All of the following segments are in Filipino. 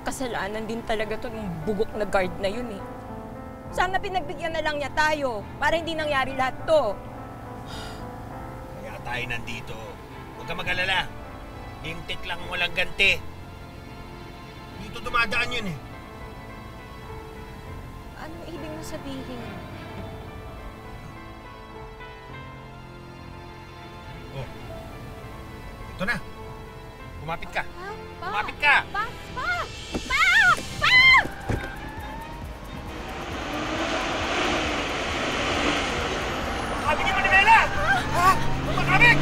Kasalanan din talaga to ng bugok na guard na yun eh. Sana pinagbigyan na lang niya tayo para hindi nangyari lahat to. Kaya tayo nandito. Huwag ka mag-alala. Lintik lang walang ganti. Dito dumadaan yun eh. Ano ibig mo sabihin? Oh. Ito na. Kumapit ka. Pa! Kumapit ka! Pa! Pa! Pa! Pa! Makabigin mo ni Bella! Ha? Makabig!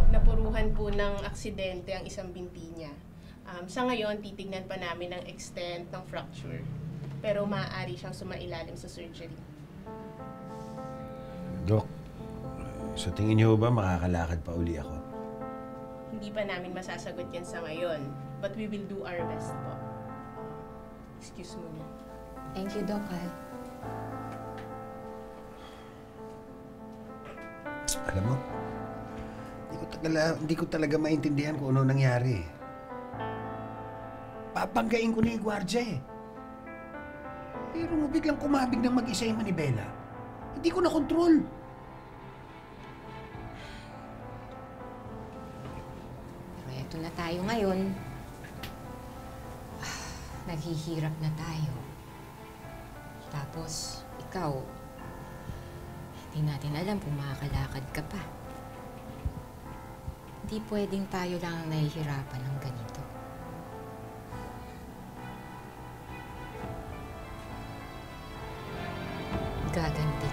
Napuruhan po ng aksidente ang isang binti niya. Sa ngayon, titignan pa namin ang extent ng fracture. Pero maaari siyang sumailalim sa surgery. Dok, sa tingin niyo ba makakalakad pa uli ako? Hindi pa namin masasagot yan sa ngayon. But we will do our best po. Excuse me. Thank you, Doc. Alam mo, hindi ko talaga maintindihan kung ano nangyari. Papanggain ko na yung gwardya eh. Pero biglang kumabig ng mag-isa yung Manibela. Hindi ko na kontrol. Pero eto na tayo ngayon. Naghihirap na tayo. Tapos, ikaw, hindi natin alam kung makakalakad ka pa. Hindi pwedeng tayo lang ang nahihirapan ng ganito. Gaganti